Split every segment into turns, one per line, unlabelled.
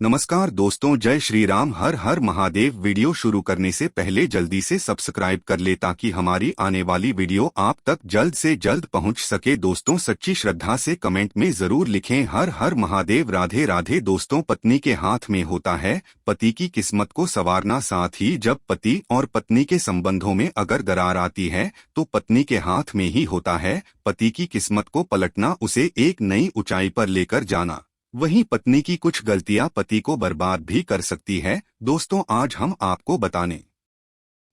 नमस्कार दोस्तों, जय श्री राम। हर हर महादेव। वीडियो शुरू करने से पहले जल्दी से सब्सक्राइब कर ले ताकि हमारी आने वाली वीडियो आप तक जल्द से जल्द पहुंच सके। दोस्तों, सच्ची श्रद्धा से कमेंट में जरूर लिखें हर हर महादेव। राधे राधे। दोस्तों, पत्नी के हाथ में होता है पति की किस्मत को संवारना। साथ ही जब पति और पत्नी के संबंधों में अगर दरार आती है तो पत्नी के हाथ में ही होता है पति की किस्मत को पलटना, उसे एक नई ऊंचाई पर लेकर जाना। वहीं पत्नी की कुछ गलतियां पति को बर्बाद भी कर सकती है। दोस्तों, आज हम आपको बताने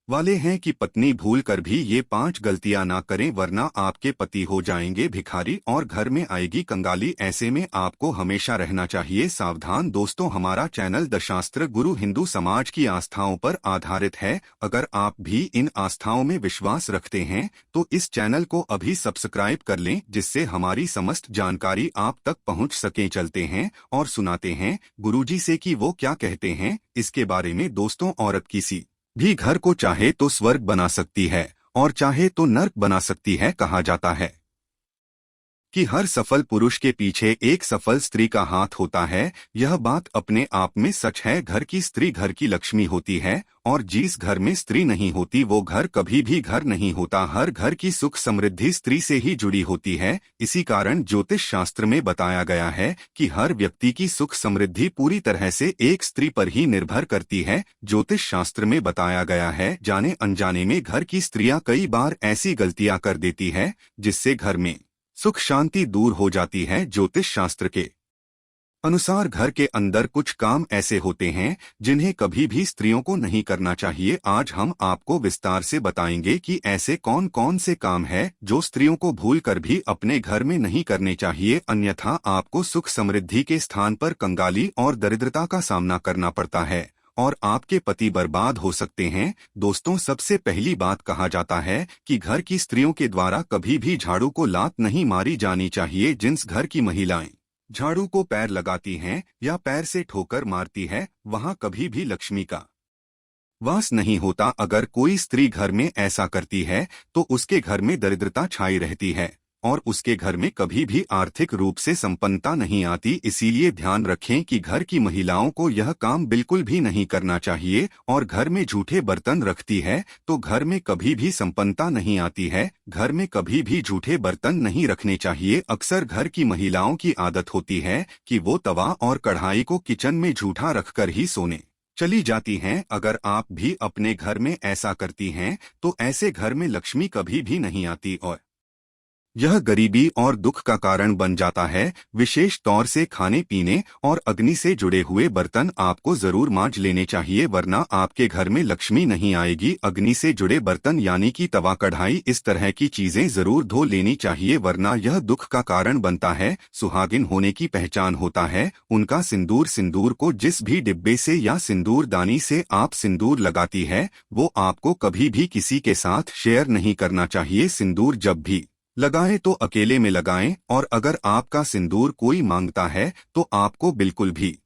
वाले हैं कि पत्नी भूल कर भी ये 5 गलतियां ना करें, वरना आपके पति हो जाएंगे भिखारी और घर में आएगी कंगाली। ऐसे में आपको हमेशा रहना चाहिए सावधान। दोस्तों, हमारा चैनल दशास्त्र गुरु हिंदू समाज की आस्थाओं पर आधारित है। अगर आप भी इन आस्थाओं में विश्वास रखते हैं तो इस चैनल को अभी सब्सक्राइब कर लें, जिससे हमारी समस्त जानकारी आप तक पहुंच सके। चलते हैं और सुनाते हैं गुरुजी से कि वो क्या कहते हैं इसके बारे में। दोस्तों, औरत किसी भी घर को चाहे तो स्वर्ग बना सकती है और चाहे तो नर्क बना सकती है। कहा जाता है कि हर सफल पुरुष के पीछे एक सफल स्त्री का हाथ होता है। यह बात अपने आप में सच है। घर की स्त्री घर की लक्ष्मी होती है और जिस घर में स्त्री नहीं होती वो घर कभी भी घर नहीं होता। हर घर की सुख समृद्धि स्त्री से ही जुड़ी होती है। इसी कारण ज्योतिष शास्त्र में बताया गया है कि हर व्यक्ति की सुख समृद्धि पूरी तरह से एक स्त्री पर ही निर्भर करती है। ज्योतिष शास्त्र में बताया गया है जाने अनजाने में घर की स्त्रियां कई बार ऐसी गलतियां कर देती है जिससे घर में सुख शांति दूर हो जाती है। ज्योतिष शास्त्र के अनुसार घर के अंदर कुछ काम ऐसे होते हैं जिन्हें कभी भी स्त्रियों को नहीं करना चाहिए। आज हम आपको विस्तार से बताएंगे कि ऐसे कौन कौन से काम हैं जो स्त्रियों को भूलकर भी अपने घर में नहीं करने चाहिए, अन्यथा आपको सुख समृद्धि के स्थान पर कंगाली और दरिद्रता का सामना करना पड़ता है और आपके पति बर्बाद हो सकते हैं। दोस्तों, सबसे पहली बात कहा जाता है कि घर की स्त्रियों के द्वारा कभी भी झाड़ू को लात नहीं मारी जानी चाहिए। जिस घर की महिलाएं झाड़ू को पैर लगाती हैं या पैर से ठोकर मारती है वहां कभी भी लक्ष्मी का वास नहीं होता। अगर कोई स्त्री घर में ऐसा करती है तो उसके घर में दरिद्रता छाई रहती है और उसके घर में कभी भी आर्थिक रूप से संपन्नता नहीं आती। इसीलिए ध्यान रखें कि घर की महिलाओं को यह काम बिल्कुल भी नहीं करना चाहिए। और घर में झूठे बर्तन रखती है तो घर में कभी भी संपन्नता नहीं आती है। घर में कभी भी झूठे बर्तन नहीं रखने चाहिए। अक्सर घर की महिलाओं की आदत होती है कि वो तवा और कढ़ाई को किचन में झूठा रखकर ही सोने चली जाती हैं। अगर आप भी अपने घर में ऐसा करती हैं तो ऐसे घर में लक्ष्मी कभी भी नहीं आती और यह गरीबी और दुख का कारण बन जाता है। विशेष तौर से खाने पीने और अग्नि से जुड़े हुए बर्तन आपको जरूर मांज लेने चाहिए, वरना आपके घर में लक्ष्मी नहीं आएगी। अग्नि से जुड़े बर्तन यानी कि तवा कढ़ाई इस तरह की चीजें जरूर धो लेनी चाहिए, वरना यह दुख का कारण बनता है। सुहागिन होने की पहचान होता है उनका सिंदूर। सिंदूर को जिस भी डिब्बे से या सिंदूर दानी से आप सिंदूर लगाती है वो आपको कभी भी किसी के साथ शेयर नहीं करना चाहिए। सिंदूर जब भी लगाएं तो अकेले में लगाएं और अगर आपका सिंदूर कोई मांगता है तो आपको बिल्कुल भी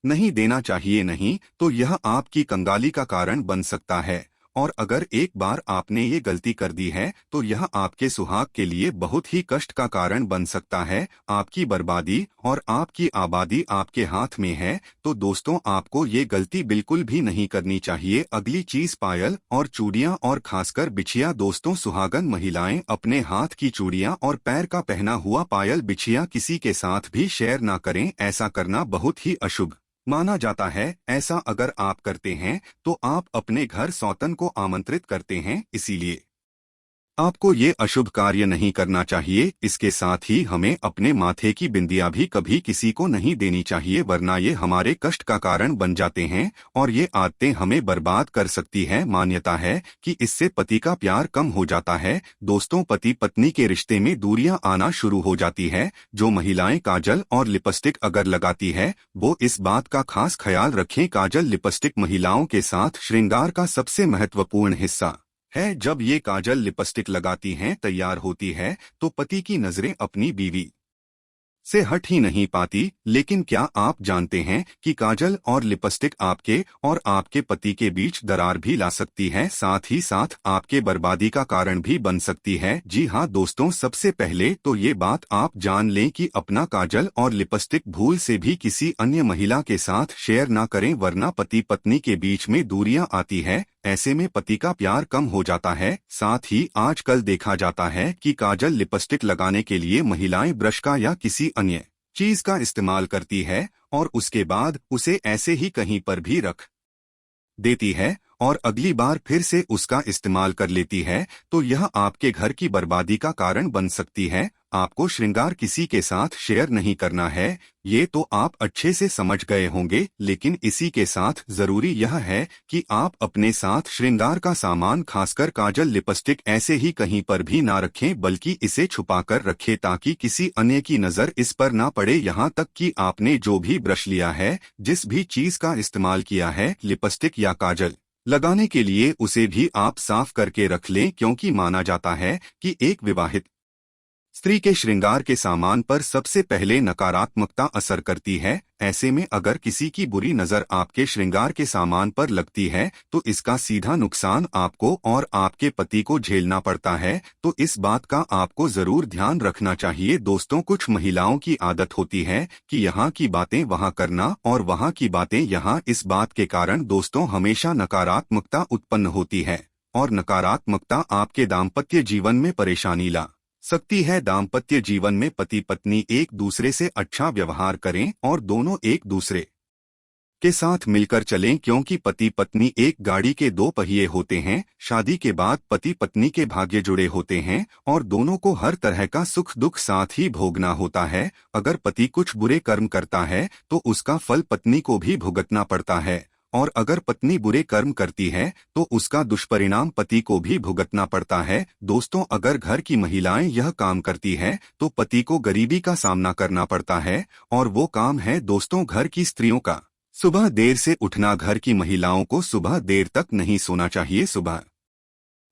नहीं देना चाहिए, नहीं तो यह आपकी कंगाली का कारण बन सकता है। और अगर एक बार आपने ये गलती कर दी है तो यह आपके सुहाग के लिए बहुत ही कष्ट का कारण बन सकता है। आपकी बर्बादी और आपकी आबादी आपके हाथ में है। तो दोस्तों, आपको ये गलती बिल्कुल भी नहीं करनी चाहिए। अगली चीज पायल और चूड़ियां और खासकर बिछिया। दोस्तों, सुहागन महिलाएं अपने हाथ की चूड़ियां और पैर का पहना हुआ पायल बिछिया किसी के साथ भी शेयर ना करें। ऐसा करना बहुत ही अशुभ माना जाता है। ऐसा अगर आप करते हैं तो आप अपने घर सौतन को आमंत्रित करते हैं, इसीलिए आपको ये अशुभ कार्य नहीं करना चाहिए। इसके साथ ही हमें अपने माथे की बिंदियां भी कभी किसी को नहीं देनी चाहिए, वरना ये हमारे कष्ट का कारण बन जाते हैं और ये आदतें हमें बर्बाद कर सकती हैं। मान्यता है कि इससे पति का प्यार कम हो जाता है। दोस्तों, पति पत्नी के रिश्ते में दूरियां आना शुरू हो जाती है। जो महिलाएं काजल और लिपस्टिक अगर लगाती है वो इस बात का खास ख्याल रखें। काजल लिपस्टिक महिलाओं के साथ श्रृंगार का सबसे महत्वपूर्ण हिस्सा है। जब ये काजल लिपस्टिक लगाती हैं, तैयार होती है तो पति की नजरें अपनी बीवी से हट ही नहीं पाती। लेकिन क्या आप जानते हैं कि काजल और लिपस्टिक आपके और आपके पति के बीच दरार भी ला सकती है, साथ ही साथ आपके बर्बादी का कारण भी बन सकती है। जी हाँ दोस्तों, सबसे पहले तो ये बात आप जान लें कि अपना काजल और लिपस्टिक भूल से भी किसी अन्य महिला के साथ शेयर ना करें, वरना पति पत्नी के बीच में दूरियां आती है। ऐसे में पति का प्यार कम हो जाता है। साथ ही आजकल देखा जाता है कि काजल लिपस्टिक लगाने के लिए महिलाएं ब्रश का या किसी अन्य चीज का इस्तेमाल करती है और उसके बाद उसे ऐसे ही कहीं पर भी रख देती है और अगली बार फिर से उसका इस्तेमाल कर लेती है, तो यह आपके घर की बर्बादी का कारण बन सकती है। आपको श्रृंगार किसी के साथ शेयर नहीं करना है, ये तो आप अच्छे से समझ गए होंगे। लेकिन इसी के साथ जरूरी यह है कि आप अपने साथ श्रृंगार का सामान, खासकर काजल लिपस्टिक, ऐसे ही कहीं पर भी ना रखें, बल्कि इसे छुपा कर रखें ताकि किसी अन्य की नजर इस पर ना पड़े। यहाँ तक कि आपने जो भी ब्रश लिया है, जिस भी चीज का इस्तेमाल किया है लिपस्टिक या काजल लगाने के लिए, उसे भी आप साफ करके रख लें, क्योंकि माना जाता है कि एक विवाहित स्त्री के श्रृंगार के सामान पर सबसे पहले नकारात्मकता असर करती है। ऐसे में अगर किसी की बुरी नजर आपके श्रृंगार के सामान पर लगती है तो इसका सीधा नुकसान आपको और आपके पति को झेलना पड़ता है। तो इस बात का आपको जरूर ध्यान रखना चाहिए। दोस्तों, कुछ महिलाओं की आदत होती है कि यहाँ की बातें वहाँ करना और वहाँ की बातें यहाँ। इस बात के कारण दोस्तों हमेशा नकारात्मकता उत्पन्न होती है और नकारात्मकता आपके दाम्पत्य जीवन में परेशानी ला सकती है। दाम्पत्य जीवन में पति पत्नी एक दूसरे से अच्छा व्यवहार करें और दोनों एक दूसरे के साथ मिलकर चलें, क्योंकि पति पत्नी एक गाड़ी के दो पहिए होते हैं। शादी के बाद पति पत्नी के भाग्य जुड़े होते हैं और दोनों को हर तरह का सुख दुख साथ ही भोगना होता है। अगर पति कुछ बुरे कर्म करता है तो उसका फल पत्नी को भी भुगतना पड़ता है, और अगर पत्नी बुरे कर्म करती है तो उसका दुष्परिणाम पति को भी भुगतना पड़ता है। दोस्तों, अगर घर की महिलाएं यह काम करती है तो पति को गरीबी का सामना करना पड़ता है, और वो काम है दोस्तों घर की स्त्रियों का सुबह देर से उठना। घर की महिलाओं को सुबह देर तक नहीं सोना चाहिए, सुबह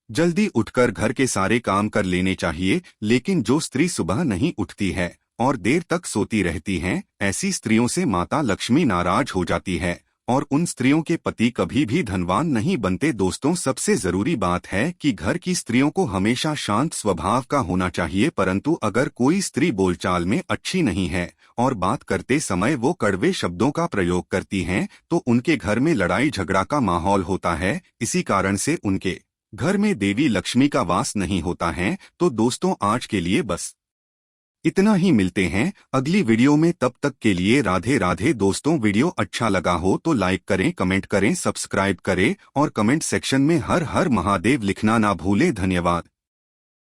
जल्दी उठकर घर के सारे काम कर लेने चाहिए। लेकिन जो स्त्री सुबह नहीं उठती है और देर तक सोती रहती हैं, ऐसी स्त्रियों से माता लक्ष्मी नाराज हो जाती है और उन स्त्रियों के पति कभी भी धनवान नहीं बनते। दोस्तों, सबसे जरूरी बात है कि घर की स्त्रियों को हमेशा शांत स्वभाव का होना चाहिए, परंतु अगर कोई स्त्री बोलचाल में अच्छी नहीं है और बात करते समय वो कड़वे शब्दों का प्रयोग करती हैं, तो उनके घर में लड़ाई झगड़ा का माहौल होता है। इसी कारण से उनके घर में देवी लक्ष्मी का वास नहीं होता है। तो दोस्तों, आज के लिए बस इतना ही। मिलते हैं अगली वीडियो में, तब तक के लिए राधे राधे। दोस्तों, वीडियो अच्छा लगा हो तो लाइक करें, कमेंट करें, सब्सक्राइब करें और कमेंट सेक्शन में हर हर महादेव लिखना ना भूलें। धन्यवाद।